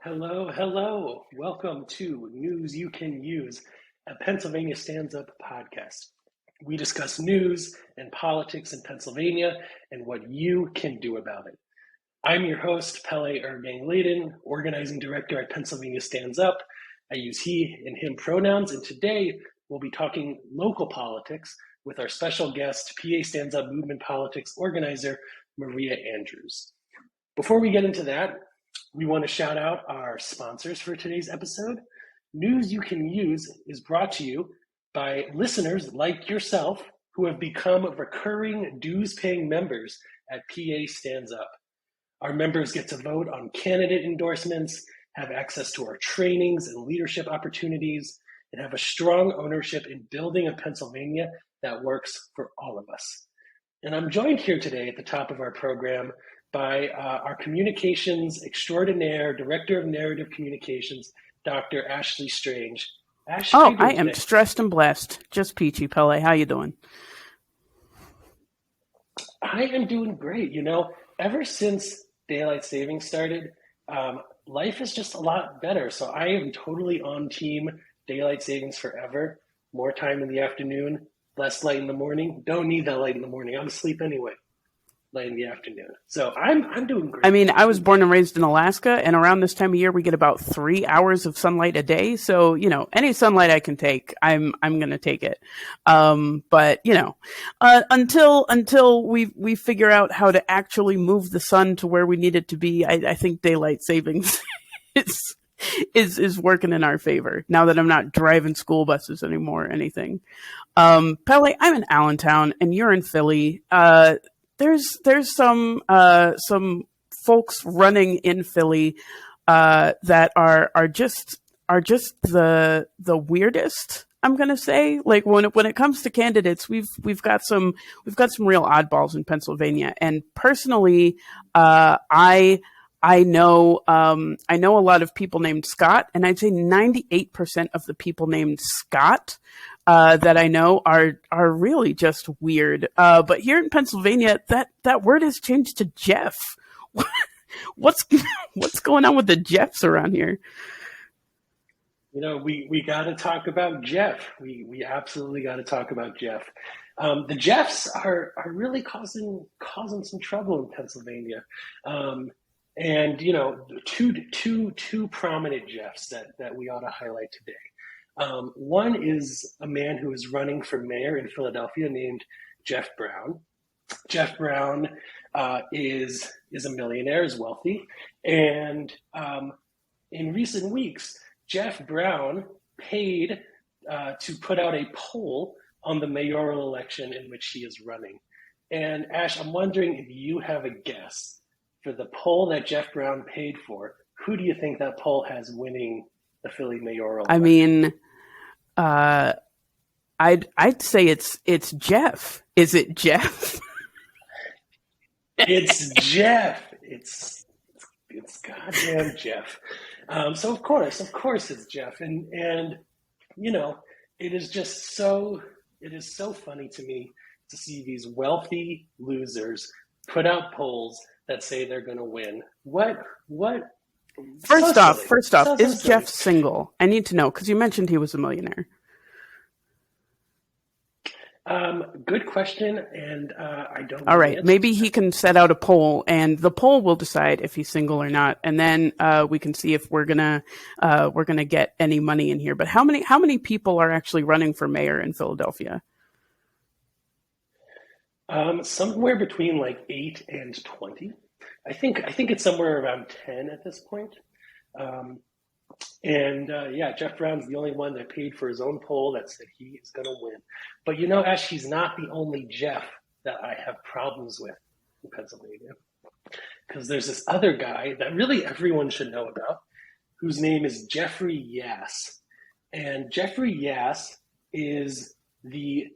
Hello, hello. Welcome to News You Can Use, a Pennsylvania Stands Up podcast. We discuss news and politics in Pennsylvania and what you can do about it. I'm your host, Pele IrgangLaden, organizing director at Pennsylvania Stands Up. I use he and him pronouns, and today we'll be talking local politics with our special guest, PA Stands Up movement politics organizer, Maria Andrews. Before we get into that, we want to shout out our sponsors for today's episode. News You Can Use is brought to you by listeners like yourself who have become recurring dues-paying members at PA Stands Up. Our members get to vote on candidate endorsements, have access to our trainings and leadership opportunities, and have a strong ownership in building a Pennsylvania that works for all of us. And I'm joined here today at the top of our program by our communications extraordinaire, director of narrative communications, Dr. Ashley Strange. Ash, I am stressed and blessed. Just peachy, Pele. How you doing? I am doing great. You know, ever since daylight savings started, life is just a lot better. So I am totally on team daylight savings forever. More time in the afternoon, less light in the morning. Don't need that light in the morning. I'm asleep anyway. Light in the afternoon. So I'm doing great. I mean, I was born and raised in Alaska, and around this time of year, we get about 3 hours of sunlight a day. So, you know, any sunlight I can take, I'm going to take it. But you know, until we figure out how to actually move the sun to where we need it to be, I think daylight savings is working in our favor now that I'm not driving school buses anymore or anything. Pele, I'm in Allentown, and you're in Philly. There's some folks running in Philly that are just the weirdest. I'm gonna say, like when it comes to candidates, we've got some real oddballs in Pennsylvania, and personally, I know a lot of people named Scott, and I'd say 98% of the people named Scott that I know are really just weird. But here in Pennsylvania, that word has changed to Jeff. What's going on with the Jeffs around here? You know, we got to talk about Jeff. We absolutely got to talk about Jeff. The Jeffs are really causing some trouble in Pennsylvania. And you know, two prominent Jeffs that we ought to highlight today. One is a man who is running for mayor in Philadelphia named Jeff Brown. Jeff Brown is a millionaire, is wealthy, and in recent weeks, Jeff Brown paid to put out a poll on the mayoral election in which he is running. And Ash, I'm wondering if you have a guess for the poll that Jeff Brown paid for. Who do you think that poll has winning the Philly mayoral election? I mean, I'd say it's Jeff. Is it Jeff? It's Jeff. It's goddamn Jeff. So of course it's Jeff, and you know, it is so funny to me to see these wealthy losers put out polls that say they're going to win. What? First off, is Jeff single? I need to know, because you mentioned he was a millionaire. Good question, and I don't know. All right, maybe he can set out a poll, and the poll will decide if he's single or not, and then we can see if we're gonna get any money in here. But how many people are actually running for mayor in Philadelphia? Somewhere between like 8 and 20. I think it's somewhere around 10 at this point. Jeff Brown's the only one that paid for his own poll that said he is going to win. But you know, Ash, he's not the only Jeff that I have problems with in Pennsylvania. Because there's this other guy that really everyone should know about, whose name is Jeffrey Yass. And Jeffrey Yass is the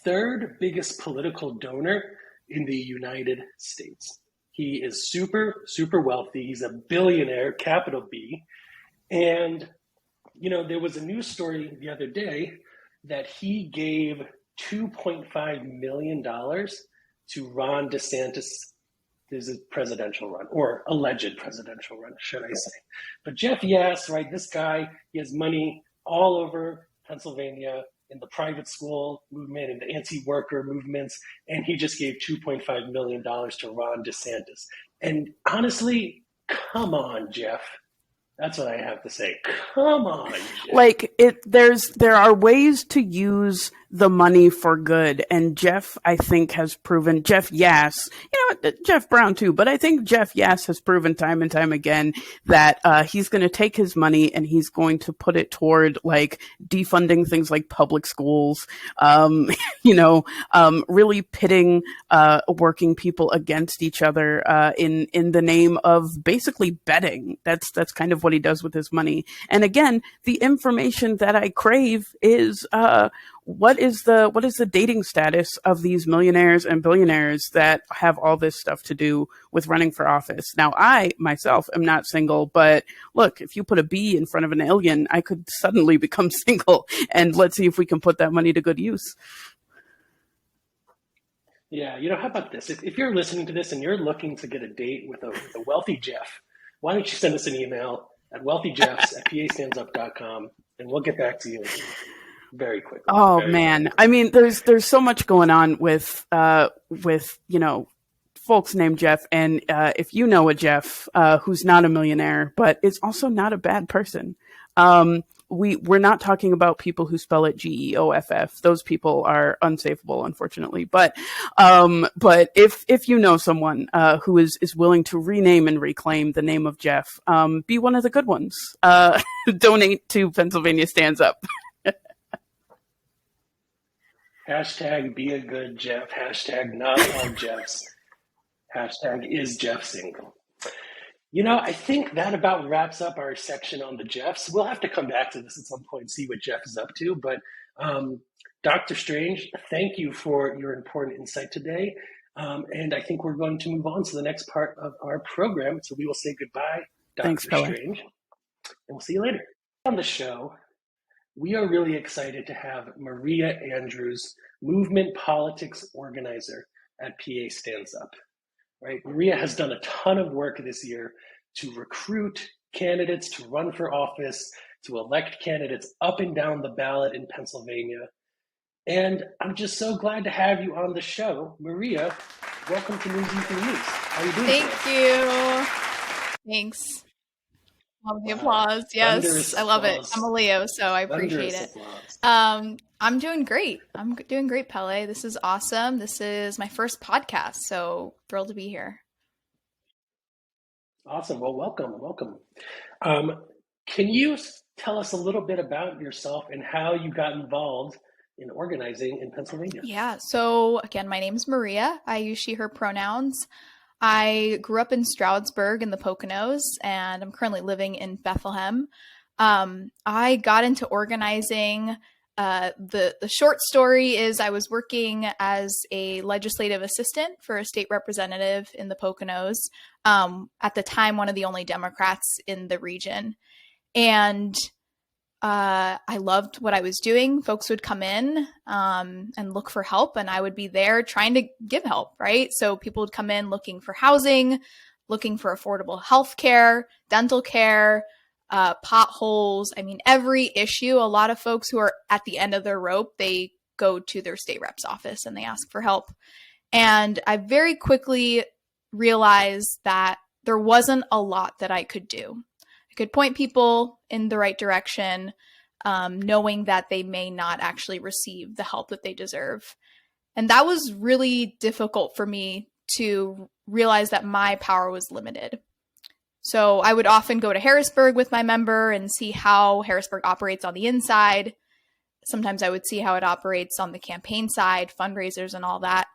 third biggest political donor in the United States. He is super, super wealthy. He's a billionaire, capital B. And, you know, there was a news story the other day that he gave $2.5 million to Ron DeSantis There's a presidential run, or alleged presidential run, should I say. But Jeff Yass, right, this guy, he has money all over Pennsylvania in the private school movement and the anti-worker movements, and he just gave $2.5 million to Ron DeSantis. And honestly, come on, Jeff. That's what I have to say. Come on, Jeff. Like there are ways to use the money for good, and Jeff, I think, has proven, Jeff Yass, Jeff Brown too, but I think Jeff Yass has proven time and time again that he's going to take his money and he's going to put it toward like defunding things like public schools, really pitting working people against each other in the name of basically betting. That's kind of what he does with his money. And again, the information that I crave is what is the dating status of these millionaires and billionaires that have all this stuff to do with running for office? Now, I myself am not single, but look, if you put a B in front of an alien, I could suddenly become single. And let's see if we can put that money to good use. Yeah, how about this? If you're listening to this and you're looking to get a date with a wealthy Jeff, why don't you send us an email at wealthyjeffs@PAstandsup.com, and we'll get back to you very quickly. Oh, man. Quickly. I mean, there's so much going on with folks named Jeff. And if you know a Jeff who's not a millionaire, but is also not a bad person, we're not talking about people who spell it GEOFF. Those people are unsavable, unfortunately. But if you know someone who is willing to rename and reclaim the name of Jeff, be one of the good ones. Donate to Pennsylvania Stands Up. Hashtag be a good Jeff. Hashtag not all Jeffs. Hashtag is Jeff single. I think that about wraps up our section on the Jeffs. We'll have to come back to this at some point and see what Jeff is up to. But Dr. Strange, thank you for your important insight today. And I think we're going to move on to the next part of our program. So we will say goodbye, Dr. Thanks, Pele. Strange. And we'll see you later. On the show, we are really excited to have Maria Andrews, movement politics organizer at PA Stands Up. Right? Maria has done a ton of work this year to recruit candidates to run for office, to elect candidates up and down the ballot in Pennsylvania. And I'm just so glad to have you on the show. Maria, welcome to News You Can Use. How are you doing Thank you. Thanks. Love the applause. Yes, Thunderous I love applause. it. I'm a Leo, so I appreciate it. I'm doing great. Pele. This is awesome. This is my first podcast, so thrilled to be here. Awesome. Well, welcome. Can you tell us a little bit about yourself and how you got involved in organizing in Pennsylvania? Yeah. So again, my name is Maria. I use she, her pronouns. I grew up in Stroudsburg in the Poconos, and I'm currently living in Bethlehem. I got into organizing. The short story is I was working as a legislative assistant for a state representative in the Poconos. At the time, one of the only Democrats in the region. And I loved what I was doing. Folks would come in and look for help, and I would be there trying to give help, right? So people would come in looking for housing, looking for affordable health care, dental care, potholes. I mean, every issue. A lot of folks who are at the end of their rope, they go to their state rep's office and they ask for help. And I very quickly realized that there wasn't a lot that I could do. I could point people in the right direction, knowing that they may not actually receive the help that they deserve. And that was really difficult for me to realize that my power was limited. So I would often go to Harrisburg with my member and see how Harrisburg operates on the inside. Sometimes I would see how it operates on the campaign side, fundraisers and all that.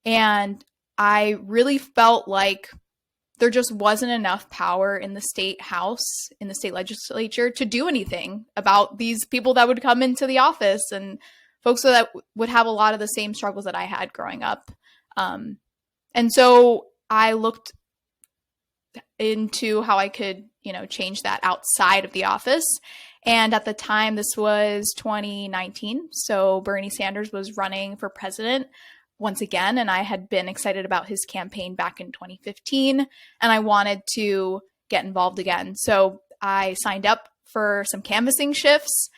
And I really felt like there just wasn't enough power in the state house, in the state legislature to do anything about these people that would come into the office and folks that would have a lot of the same struggles that I had growing up. And so I looked into how I could, change that outside of the office. And at the time, this was 2019. So Bernie Sanders was running for president. once again, and I had been excited about his campaign back in 2015, and I wanted to get involved again. So I signed up for some canvassing shifts,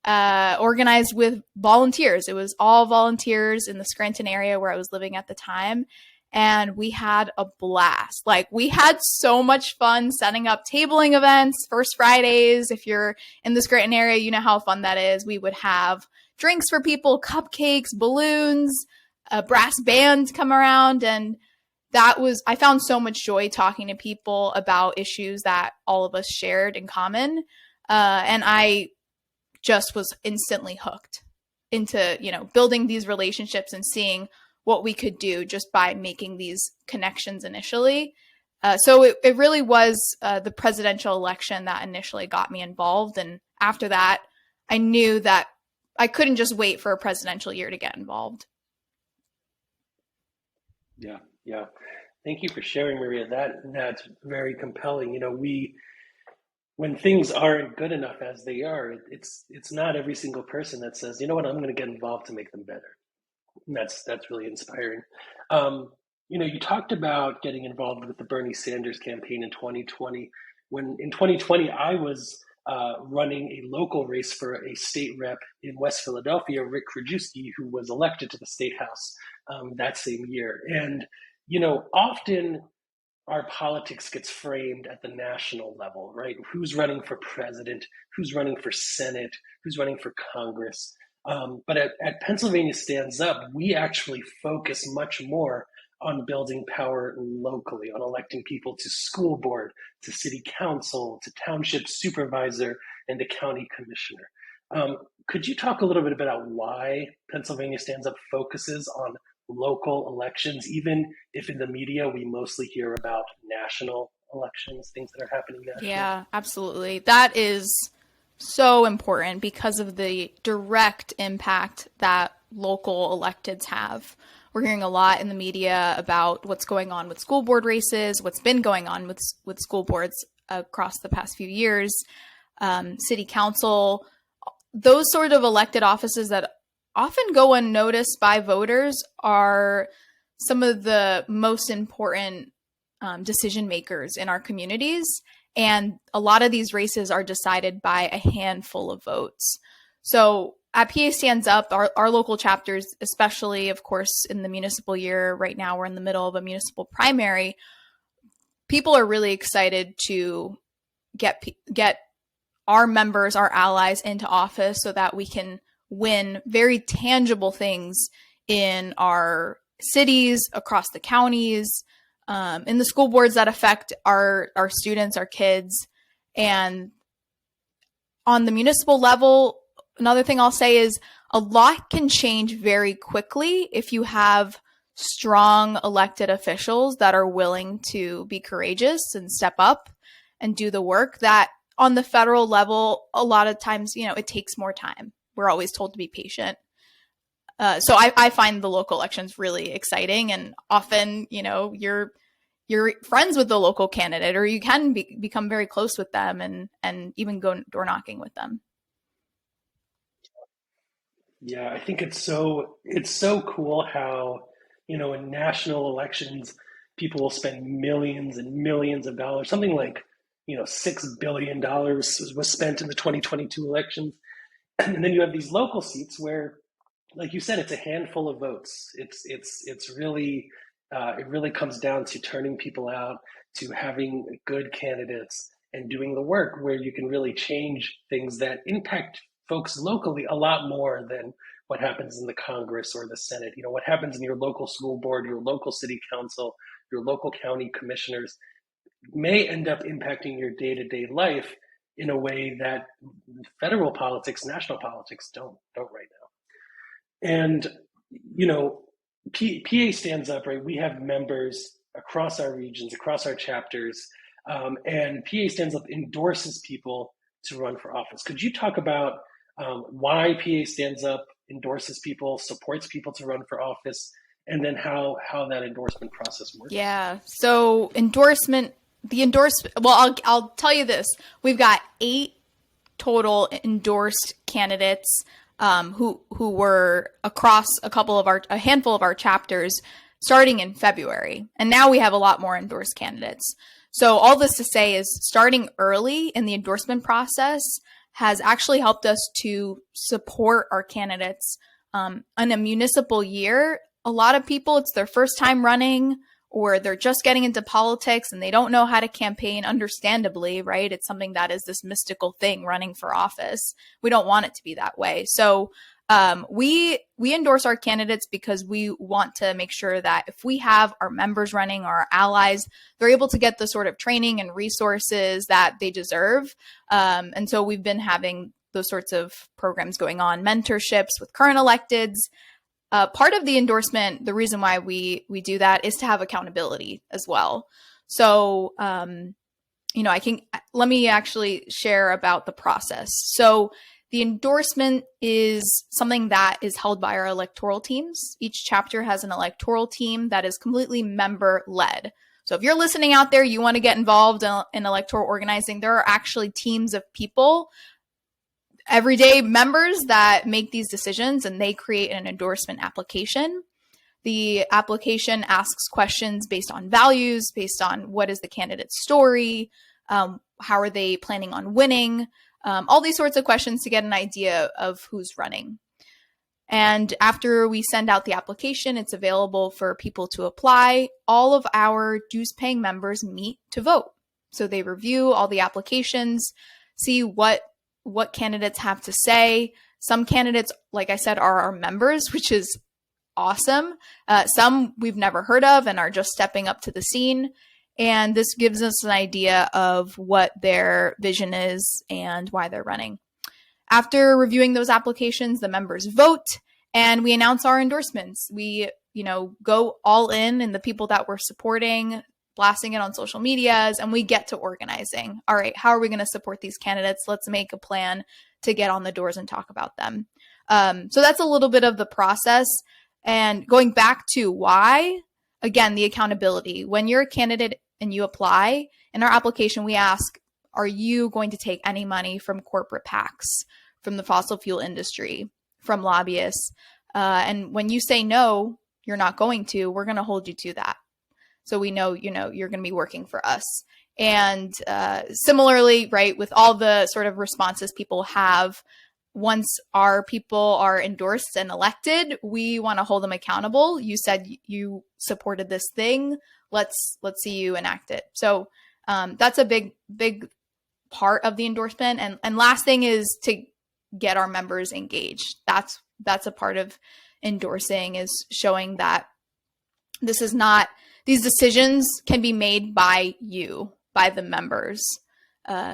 organized with volunteers. It was all volunteers in the Scranton area where I was living at the time. And we had a blast. Like, we had so much fun setting up tabling events, First Fridays. If you're in the Scranton area, you know how fun that is. We would have drinks for people, cupcakes, balloons, a brass band come around. And I found so much joy talking to people about issues that all of us shared in common. And I just was instantly hooked into, building these relationships and seeing what we could do just by making these connections initially. So it really was the presidential election that initially got me involved. And after that, I knew that I couldn't just wait for a presidential year to get involved. Yeah. Thank you for sharing, Maria. That's very compelling. When things aren't good enough as they are, it's not every single person that says, you know what, I'm going to get involved to make them better. And that's really inspiring. You talked about getting involved with the Bernie Sanders campaign in 2020. When in 2020, I was running a local race for a state rep in West Philadelphia, Rick Krajewski, who was elected to the state house that same year. And, often our politics gets framed at the national level, right? Who's running for president? Who's running for Senate? Who's running for Congress? But at Pennsylvania Stands Up, we actually focus much more on building power locally, on electing people to school board, to city council, to township supervisor, and to county commissioner. Could you talk a little bit about why Pennsylvania Stands Up focuses on local elections, even if in the media we mostly hear about national elections, things that are happening nationally? Yeah, absolutely. That is so important because of the direct impact that local electeds have. We're hearing a lot in the media about what's going on with school board races, what's been going on with school boards across the past few years, city council, those sort of elected offices that often go unnoticed by voters are some of the most important decision makers in our communities. And a lot of these races are decided by a handful of votes. So at PA Stands Up, our local chapters, especially, of course, in the municipal year right now, we're in the middle of a municipal primary. People are really excited to get our members, our allies into office so that we can win very tangible things in our cities, across the counties, in the school boards that affect our students, our kids. And on the municipal level, another thing I'll say is a lot can change very quickly if you have strong elected officials that are willing to be courageous and step up and do the work. That on the federal level, a lot of times, it takes more time. We're always told to be patient. So I find the local elections really exciting, and often, you're friends with the local candidate, or you can become very close with them and even go door knocking with them. Yeah, I think it's so cool how, in national elections, people will spend millions and millions of dollars. Something like, $6 billion was spent in the 2022 elections. And then you have these local seats where, like you said, it's a handful of votes. It's really, it really comes down to turning people out, to having good candidates and doing the work where you can really change things that impact folks locally a lot more than what happens in the Congress or the Senate. What happens in your local school board, your local city council, your local county commissioners may end up impacting your day-to-day life in a way that federal politics, national politics don't right now. And, PA Stands Up, right? We have members across our regions, across our chapters, and PA Stands Up endorses people to run for office. Could you talk about why PA Stands Up endorses people, supports people to run for office, and then how that endorsement process works? Yeah. So well, I'll tell you this. We've got 8 total endorsed candidates who were across a handful of our chapters starting in February. And now we have a lot more endorsed candidates. So all this to say is starting early in the endorsement process has actually helped us to support our candidates. In a municipal year, a lot of people, it's their first time running, or they're just getting into politics and they don't know how to campaign, understandably, right? It's something that is this mystical thing, running for office. We don't want it to be that way. So we endorse our candidates because we want to make sure that if we have our members running or our allies, they're able to get the sort of training and resources that they deserve. And so we've been having those sorts of programs going on, mentorships with current electeds. Part of the endorsement, the reason why we do that is to have accountability as well. So, let me actually share about the process. So the endorsement is something that is held by our electoral teams. Each chapter has an electoral team that is completely member-led. So if you're listening out there, you want to get involved in electoral organizing, there are actually teams of people, everyday members that make these decisions, and they create an endorsement application. The application asks questions based on values, based on what is the candidate's story, how are they planning on winning, all these sorts of questions to get an idea of who's running. And after we send out the application, it's available for people to apply. All of our dues-paying members meet to vote. So they review all the applications, see what candidates have to say. Some candidates, like I said, are our members, which is awesome. Some we've never heard of and are just stepping up to the scene. And this gives us an idea of what their vision is and why they're running. After reviewing those applications, the members vote and we announce our endorsements. We, go all in the people that we're supporting, blasting it on social medias, and we get to organizing. All right, how are we going to support these candidates? Let's make a plan to get on the doors and talk about them. So that's a little bit of the process. And going back to why, again, the accountability. When you're a candidate and you apply, in our application, we ask, are you going to take any money from corporate PACs, from the fossil fuel industry, from lobbyists? And when you say no, you're not going to, we're going to hold you to that. So we know, you're going to be working for us. And similarly, right, with all the sort of responses people have, once our people are endorsed and elected, we want to hold them accountable. You said you supported this thing. Let's see you enact it. So that's a big part of the endorsement. And last thing is to get our members engaged. That's a part of endorsing, is showing that this is not, these decisions can be made by you, by the members.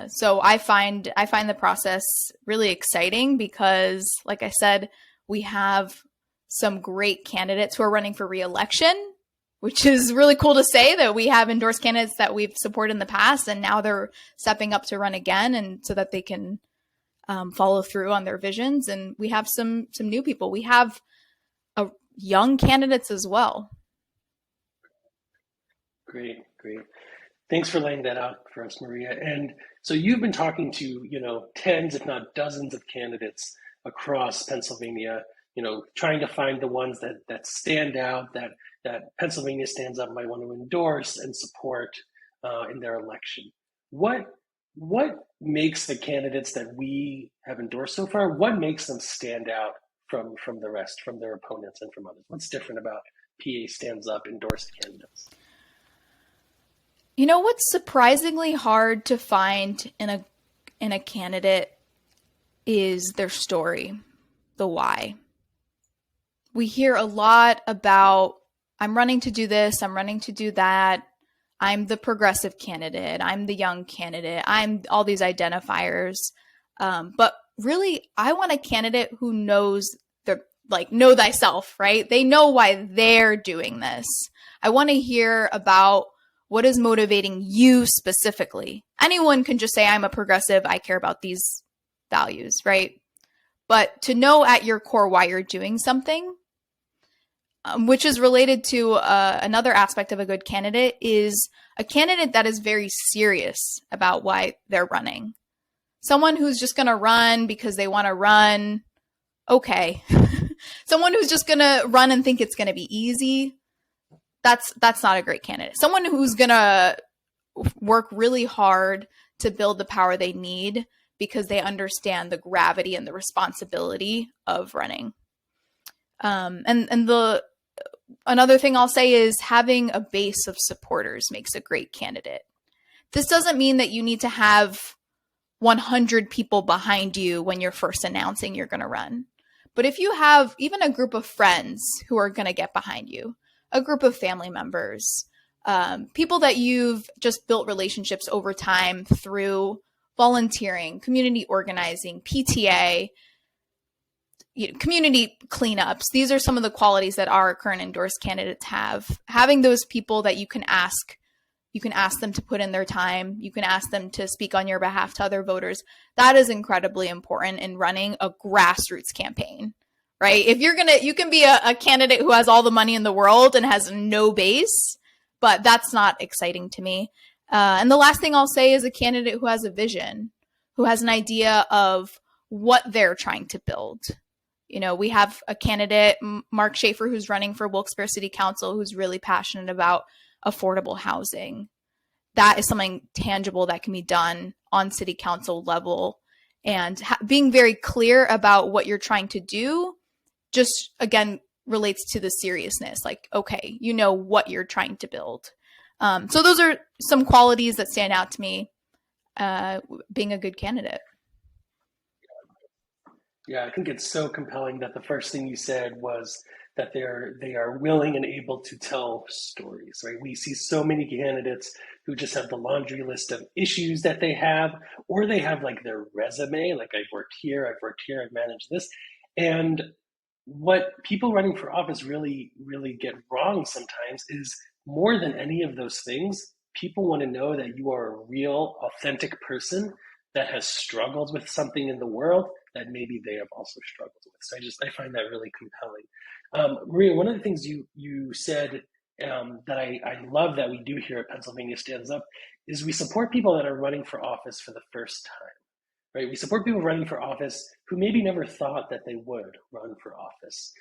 So I find the process really exciting because, like I said, we have some great candidates who are running for re-election, which is really cool to say that we have endorsed candidates that we've supported in the past, and now they're stepping up to run again, and so that they can follow through on their visions. And we have some new people. We have young candidates as well. Great. Thanks for laying that out for us, Maria. And so you've been talking to, tens, if not dozens of candidates across Pennsylvania, trying to find the ones that stand out, that Pennsylvania Stands Up might want to endorse and support in their election. What makes the candidates that we have endorsed so far, what makes them stand out from the rest, from their opponents and from others? What's different about PA Stands Up endorsed candidates? What's surprisingly hard to find in a candidate is their story, the why. We hear a lot about, I'm running to do this, I'm running to do that, I'm the progressive candidate, I'm the young candidate, I'm all these identifiers. But really, I want a candidate who knows know thyself, right? They know why they're doing this. I want to hear about what is motivating you specifically. Anyone can just say, I'm a progressive, I care about these values, right? But to know at your core why you're doing something, which is related to another aspect of a good candidate, is a candidate that is very serious about why they're running. Someone who's just going to run because they want to run, okay. Someone who's just going to run and think it's going to be easy, that's not a great candidate. Someone who's going to work really hard to build the power they need because they understand the gravity and the responsibility of running. Another thing I'll say is having a base of supporters makes a great candidate. This doesn't mean that you need to have 100 people behind you when you're first announcing you're going to run. But if you have even a group of friends who are going to get behind you, a group of family members, people that you've just built relationships over time through volunteering, community organizing, PTA, community cleanups. These are some of the qualities that our current endorsed candidates have. Having those people that you can ask them to put in their time. You can ask them to speak on your behalf to other voters. That is incredibly important in running a grassroots campaign, right? If you can be a candidate who has all the money in the world and has no base, but that's not exciting to me. And the last thing I'll say is a candidate who has a vision, who has an idea of what they're trying to build. We have a candidate, Mark Schaefer, who's running for Wilkes-Barre City Council, who's really passionate about affordable housing. That is something tangible that can be done on city council level, and being very clear about what you're trying to do just, again, relates to the seriousness. Like, okay, you know what you're trying to build. So those are some qualities that stand out to me being a good candidate. Yeah, I think it's so compelling that the first thing you said was that they are willing and able to tell stories, right? We see so many candidates who just have the laundry list of issues that they have, or they have like their resume, like I've worked here, I've managed this. And what people running for office really, really get wrong sometimes is more than any of those things, people want to know that you are a real, authentic person that has struggled with something in the world that maybe they have also struggled with. So I find that really compelling. Maria, one of the things you said that I love that we do here at Pennsylvania Stands Up is we support people that are running for office for the first time, right? We support people running for office who maybe never thought that they would run for office.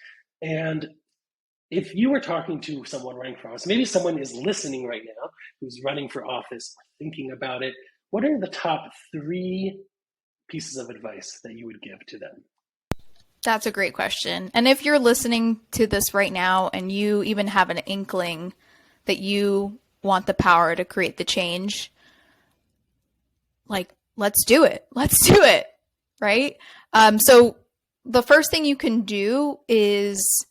And if you were talking to someone running for office, maybe someone is listening right now who's running for office or thinking about it, what are the top 3 pieces of advice that you would give to them? That's a great question. And if you're listening to this right now and you even have an inkling that you want the power to create the change, like, let's do it. Let's do it. Right? So the first thing you can do is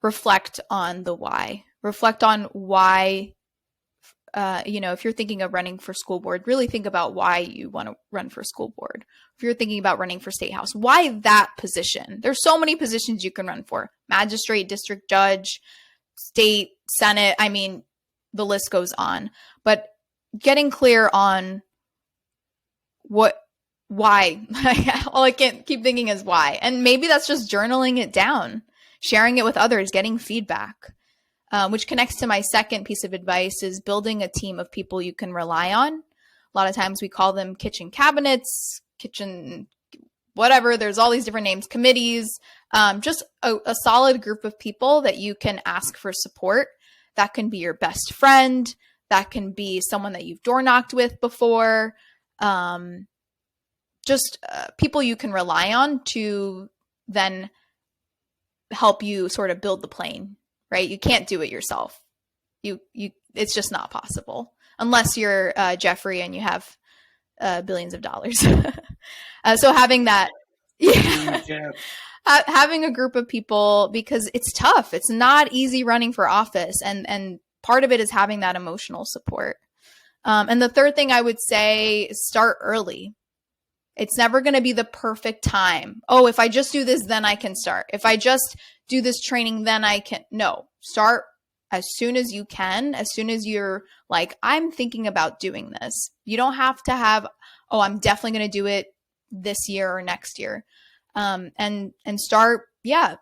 reflect on the why. Reflect on why, if you're thinking of running for school board, really think about why you want to run for school board. If you're thinking about running for state house, why that position? There's so many positions you can run for: magistrate, district judge, state, Senate. I mean, the list goes on. But getting clear on why. All I can keep thinking is why. And maybe that's just journaling it down, sharing it with others, getting feedback. Which connects to my second piece of advice is building a team of people you can rely on. A lot of times we call them kitchen cabinets, kitchen whatever. There's all these different names, committees, just a solid group of people that you can ask for support. That can be your best friend. That can be someone that you've door knocked with before. Just people you can rely on to then help you sort of build the plane. Right? You can't do it yourself. It's just not possible unless you're Jeffrey and you have billions of dollars. So having that, having a group of people, because it's tough. It's not easy running for office, and part of it is having that emotional support. And the third thing I would say is start early. It's never going to be the perfect time. Oh, if I just do this, then I can start. If I just do this training, then I can. No, start as soon as you can, as soon as you're like, I'm thinking about doing this. You don't have to have, oh, I'm definitely going to do it this year or next year. And start,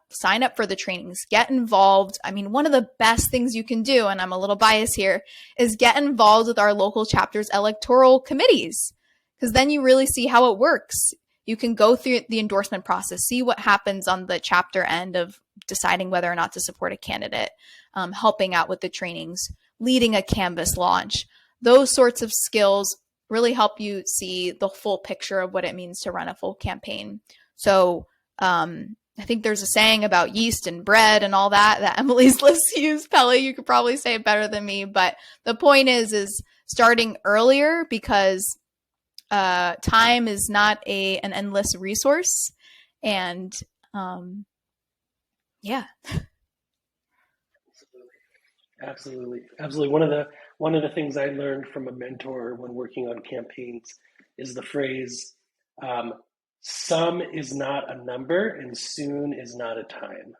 sign up for the trainings, get involved. I mean, one of the best things you can do, and I'm a little biased here, is get involved with our local chapter's electoral committees. Because then you really see how it works. You can go through the endorsement process, see what happens on the chapter end of deciding whether or not to support a candidate, helping out with the trainings, leading a canvas launch. Those sorts of skills really help you see the full picture of what it means to run a full campaign. So I think there's a saying about yeast and bread and all that Emily's list used. Pele, you could probably say it better than me. But the point is starting earlier, because time is not an endless resource. And yeah. Absolutely. One of the things I learned from a mentor when working on campaigns is the phrase, some is not a number and soon is not a time.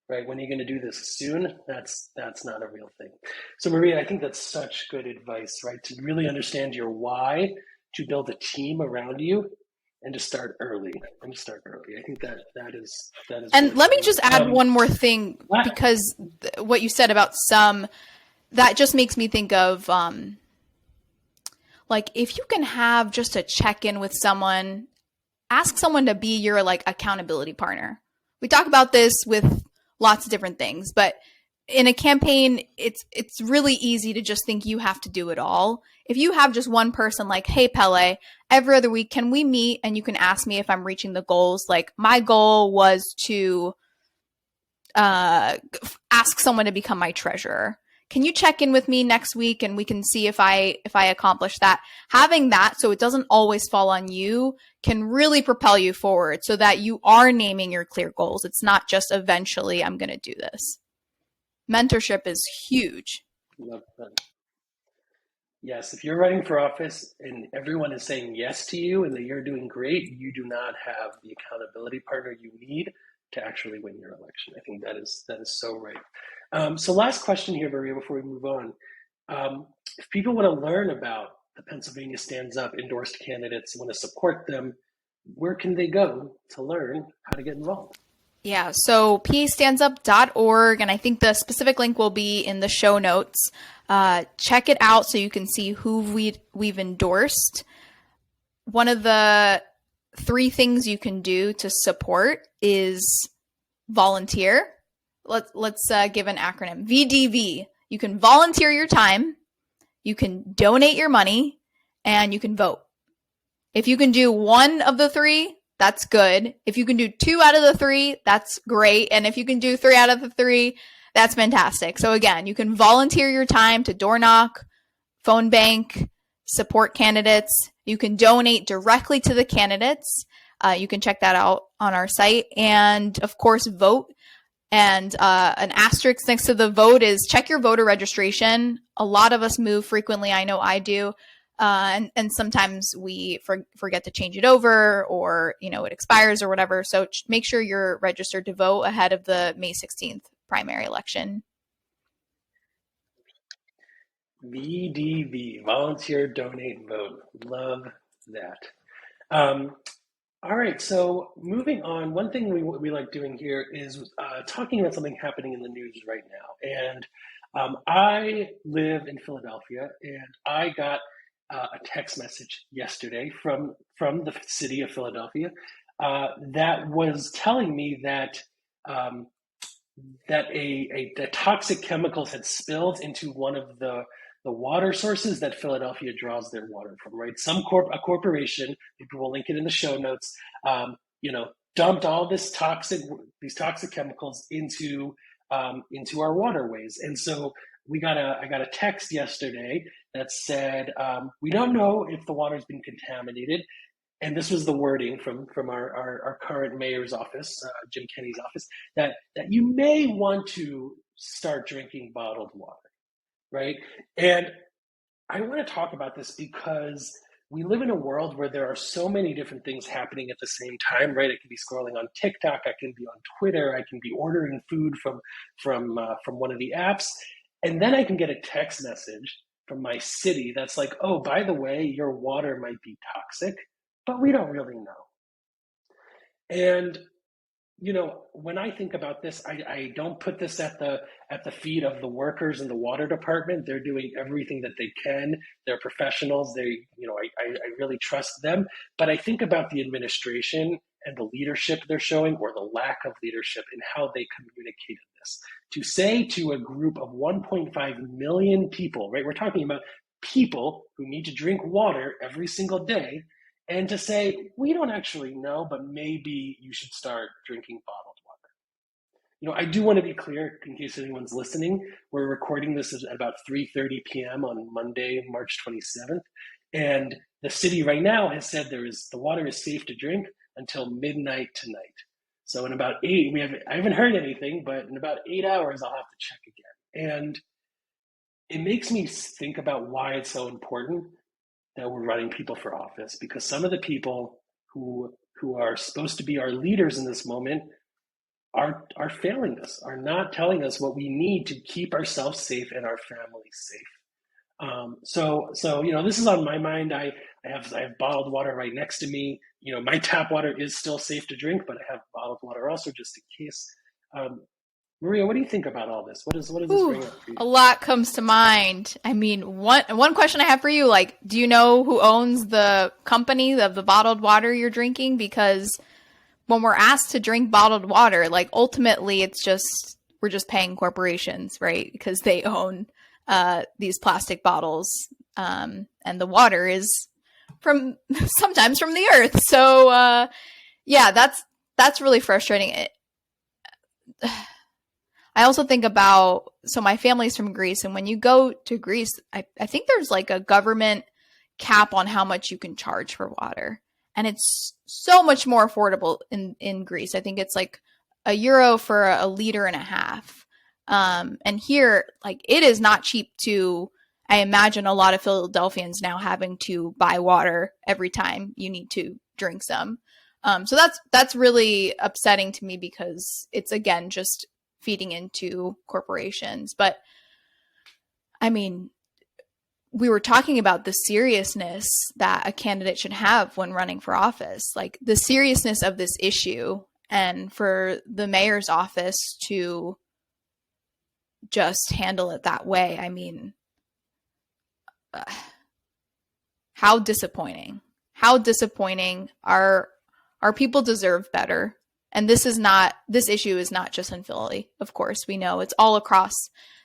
Right? When are you going to do this soon? That's not a real thing. So Maria, I think that's such good advice, right? To really understand your why, to build a team around you, and to start early. I think that is. And let me just add one more thing, because what you said about some, that just makes me think of like, if you can have just a check-in with someone, ask someone to be your like accountability partner. We talk about this with lots of different things, but in a campaign, it's really easy to just think you have to do it all. If you have just one person like, hey, Pele, every other week, can we meet? And you can ask me if I'm reaching the goals. Like, my goal was to ask someone to become my treasurer. Can you check in with me next week and we can see if I accomplish that? Having that, so it doesn't always fall on you, can really propel you forward so that you are naming your clear goals. It's not just eventually I'm going to do this. Mentorship is huge. Love that. Yes, if you're running for office and everyone is saying yes to you and that you're doing great, you do not have the accountability partner you need to actually win your election. I think that is so right. So last question here, Maria, before we move on. If people want to learn about the Pennsylvania Stands Up endorsed candidates, want to support them, where can they go to learn how to get involved? Yeah, so pastandsup.org, and I think the specific link will be in the show notes. Check it out so you can see who we've endorsed. One of the 3 things you can do to support is volunteer. Let's give an acronym. VDV. You can volunteer your time, you can donate your money, and you can vote. If you can do one of the 3, that's good. If you can do 2 out of the 3, that's great. And if you can do 3 out of the 3, that's fantastic. So again, you can volunteer your time to door knock, phone bank, support candidates. You can donate directly to the candidates. You can check that out on our site. And of course, vote. And an asterisk next to the vote is check your voter registration. A lot of us move frequently. I know I do. And sometimes we forget to change it over, or, it expires or whatever. So make sure you're registered to vote ahead of the May 16th primary election. VDV, volunteer, donate, vote. Love that. All right, so moving on, one thing we like doing here is talking about something happening in the news right now. And I live in Philadelphia, and I got a text message yesterday from the city of Philadelphia that was telling me that that toxic chemicals had spilled into one of the water sources that Philadelphia draws their water from. Right, a corporation, people will link it in the show notes, dumped all these toxic chemicals into our waterways, and so I got a text yesterday that said, we don't know if the water's been contaminated. And this was the wording from our current mayor's office, Jim Kenney's office, that you may want to start drinking bottled water, right? And I want to talk about this because we live in a world where there are so many different things happening at the same time, right? I can be scrolling on TikTok, I can be on Twitter, I can be ordering food from one of the apps, and then I can get a text message from my city that's like, oh, by the way, your water might be toxic, but we don't really know. And when I think about this, I don't put this at the feet of the workers in the water department. They're doing everything that they can. They're professionals. I really trust them. But I think about the administration and the leadership they're showing, or the lack of leadership, in how they communicated this. To say to a group of 1.5 million people, right? We're talking about people who need to drink water every single day, and to say, we don't actually know, but maybe you should start drinking bottled water. I do want to be clear, in case anyone's listening, we're recording this at about 3:30 p.m. on Monday, March 27th. And the city right now has said the water is safe to drink until midnight tonight. So in about I haven't heard anything, but in about 8 hours, I'll have to check again. And it makes me think about why it's so important that we're running people for office, because some of the people who are supposed to be our leaders in this moment are failing us, are not telling us what we need to keep ourselves safe and our families safe. So this is on my mind. I have bottled water right next to me. My tap water is still safe to drink, but I have bottled water also, just in case. Maria, what do you think about all this? What does this bring up for you? A lot comes to mind. I mean, one question I have for you, do you know who owns the company of the bottled water you're drinking? Because when we're asked to drink bottled water, ultimately we're just paying corporations, right? Because they own these plastic bottles, and the water is sometimes from the earth. So that's really frustrating. I also think about, my family's from Greece, and when you go to Greece, I think there's a government cap on how much you can charge for water. And it's so much more affordable in Greece. I think it's €1 for a liter and a half. And here, it is not cheap I imagine a lot of Philadelphians now having to buy water every time you need to drink some. So that's really upsetting to me, because it's, again, just feeding into corporations. But I mean, we were talking about the seriousness that a candidate should have when running for office, the seriousness of this issue, and for the mayor's office to just handle it that way. I mean, how disappointing. Our people deserve better. And this issue is not just in Philly. Of course, we know it's all across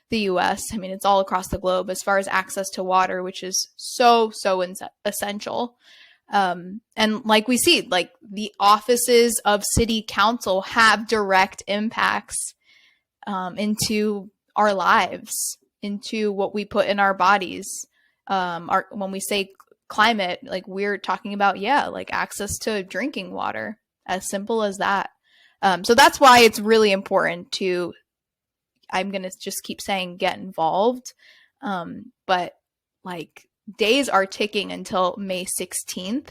the U.S. I mean, it's all across the globe as far as access to water, which is so essential. And we see, the offices of city council have direct impacts into our lives, into what we put in our bodies. When we say climate, we're talking about, access to drinking water, as simple as that. So that's why it's really important I'm going to just keep saying, get involved. But days are ticking until May 16th.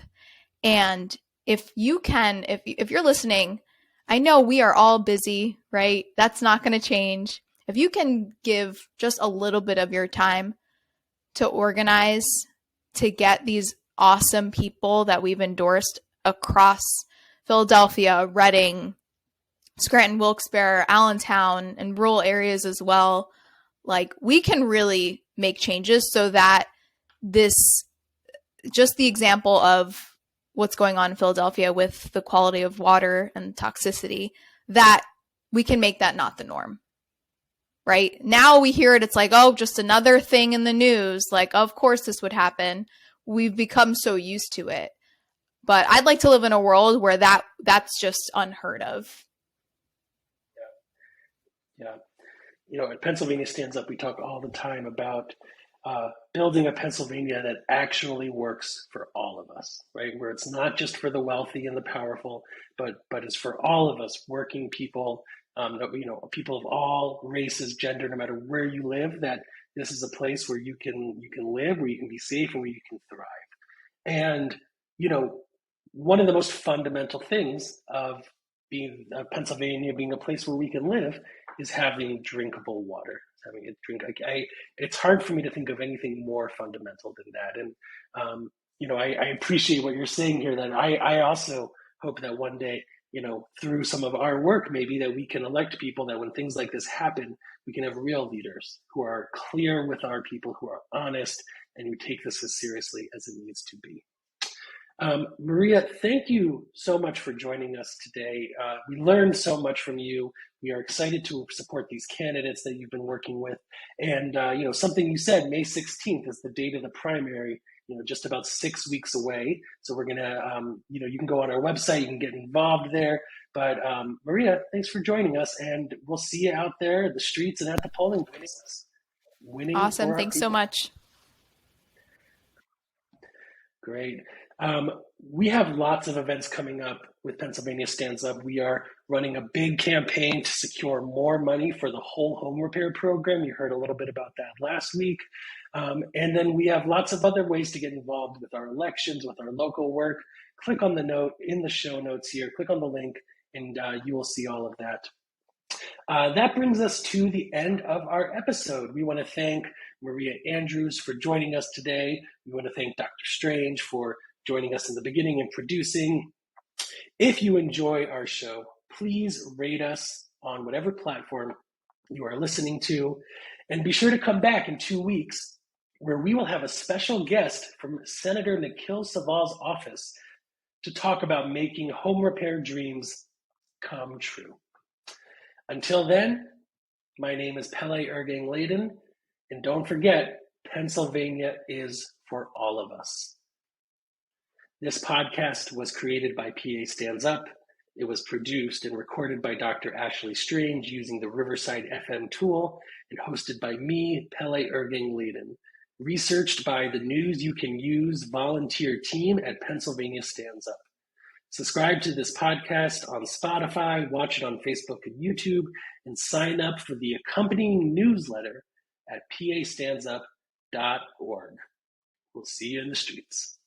And if you can, if you're listening, I know we are all busy, right? That's not going to change. If you can give just a little bit of your time to organize, to get these awesome people that we've endorsed across Philadelphia, Reading, Scranton, Wilkes-Barre, Allentown, and rural areas as well, we can really make changes so that just the example of what's going on in Philadelphia with the quality of water and toxicity, that we can make that not the norm. Right? Now we hear it, it's just another thing in the news. Of course this would happen. We've become so used to it. But I'd like to live in a world where that's just unheard of. Yeah. At Pennsylvania Stands Up, we talk all the time about building a Pennsylvania that actually works for all of us, right? Where it's not just for the wealthy and the powerful, but is for all of us, working people, people of all races, gender, no matter where you live, that this is a place where you can live, where you can be safe, and where you can thrive. And, one of the most fundamental things of Pennsylvania being a place where we can live is having drinkable water, having a drink. It's hard for me to think of anything more fundamental than that. And, I appreciate what you're saying here, that I also hope that one day through some of our work, maybe that we can elect people that when things like this happen, we can have real leaders who are clear with our people, who are honest, and who take this as seriously as it needs to be. Maria, thank you so much for joining us today. We learned so much from you. We are excited to support these candidates that you've been working with. And, something you said, May 16th is the date of the primary, just about 6 weeks away. So we're going to, you can go on our website, you can get involved there. But Maria, thanks for joining us. And we'll see you out there in the streets and at the polling places. Awesome. Thanks so much. Great. We have lots of events coming up with Pennsylvania Stands Up. We are running a big campaign to secure more money for the whole home repair program. You heard a little bit about that last week. And then we have lots of other ways to get involved with our elections, with our local work. Click on the note in the show notes here. Click on the link and you will see all of that. That brings us to the end of our episode. We want to thank Maria Andrews for joining us today. We want to thank Dr. Strange for joining us in the beginning and producing. If you enjoy our show, please rate us on whatever platform you are listening to. And be sure to come back in 2 weeks, where we will have a special guest from Senator Nikhil Saval's office to talk about making home repair dreams come true. Until then, my name is Pele IrgangLaden, and don't forget, Pennsylvania is for all of us. This podcast was created by PA Stands Up. It was produced and recorded by Dr. Ashley Strange using the Riverside FM tool and hosted by me, Pele IrgangLaden. Researched by the News You Can Use volunteer team at Pennsylvania Stands Up. Subscribe to this podcast on Spotify, watch it on Facebook and YouTube, and sign up for the accompanying newsletter at pastandsup.org. We'll see you in the streets.